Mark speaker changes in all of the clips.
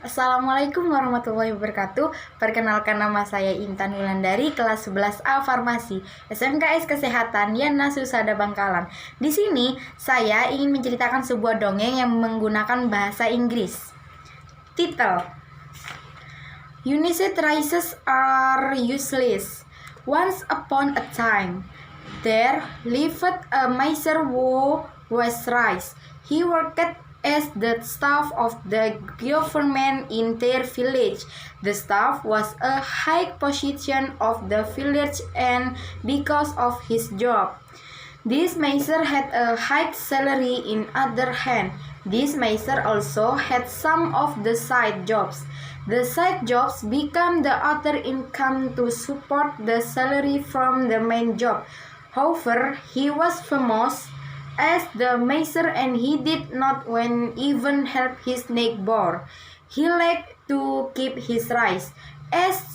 Speaker 1: Assalamualaikum warahmatullahi wabarakatuh. Perkenalkan, nama saya Intan Wulandari, kelas 11A Farmasi, SMKS Kesehatan Yana Susada Bangkalan. Di sini saya ingin menceritakan sebuah dongeng yang menggunakan bahasa Inggris. Title: United Races Are Useless. Once upon a time, there lived a miser who was rich. He worked as the staff of the government in their village. The staff was a high position of the village, and because of his job, this miser had a high salary. In other hand, this miser also had some of the side jobs. The side jobs become the other income to support the salary from the main job. However, he was famous as the miser, and he did not even help his neighbor. He liked to keep his rice, as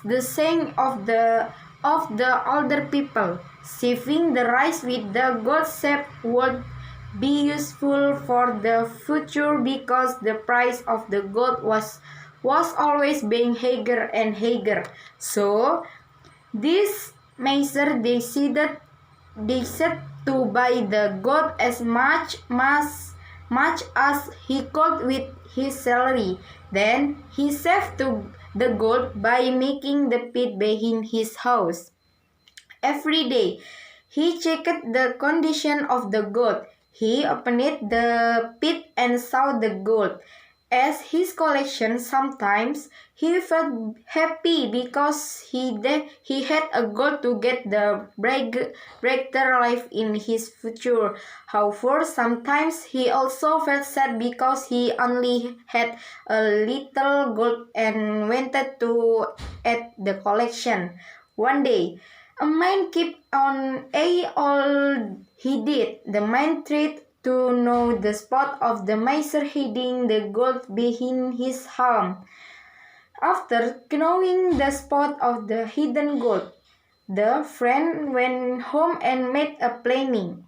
Speaker 1: the saying of the older people. Saving the rice with the gold shape would be useful for the future, because the price of the gold was always being higher and higher. So this miser decided to buy the gold as much as he could with his salary. Then he saved the gold by making the pit behind his house. Every day he checked the condition of the gold. He opened the pit and saw the gold. As his collection, sometimes he felt happy because he had a goal to get the brighter life in his future. However, sometimes he also felt sad because he only had a little gold and wanted to add the collection. One day, a man kept on all he did. The man tried to know the spot of the miser hiding the gold behind his home. After knowing the spot of the hidden gold, the friend went home and made a planning.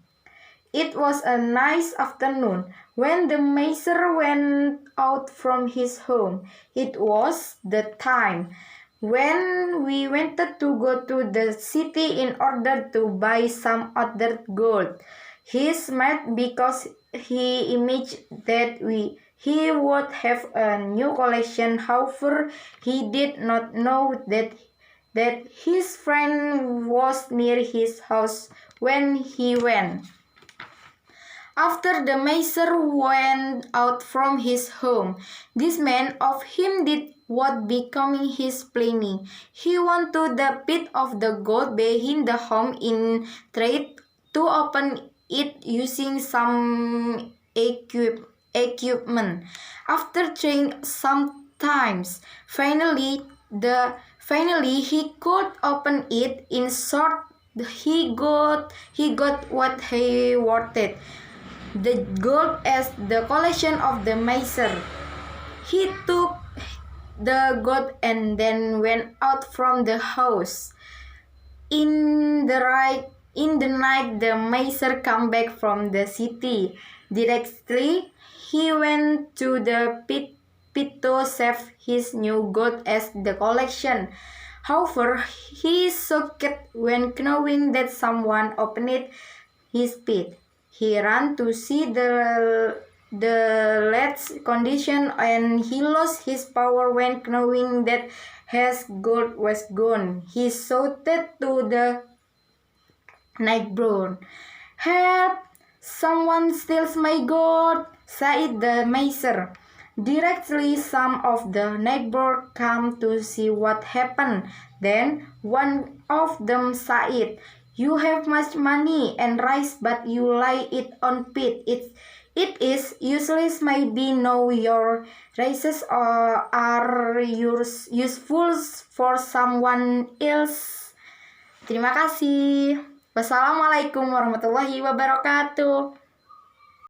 Speaker 1: It was a nice afternoon when the miser went out from his home. It was the time when we wanted to go to the city in order to buy some other gold. He smiled because he imagined that he would have a new collection. However, he did not know that his friend was near his house when he went. After the miser went out from his home, this man of him did what becoming his planning. He went to the pit of the gold behind the home in trade to open it using some equipment. After trying some times, finally he could open it. In short, he got what he wanted: the gold as the collection of the miser. He took the gold and then went out from the house. In the night, the miser came back from the city. Directly, he went to the pit to save his new gold as the collection. However, he shocked when knowing that someone opened his pit. He ran to see the latch condition, and he lost his power when knowing that his gold was gone. He shouted to the neighbor, "Help! Someone steals my gold!" said the miser. Directly, some of the neighbors came to see what happened. Then one of them said, "You have much money and rice, but you lay it on pit. It is useless. Maybe now your rices are useful for someone else." Terima kasih. Wassalamualaikum warahmatullahi wabarakatuh.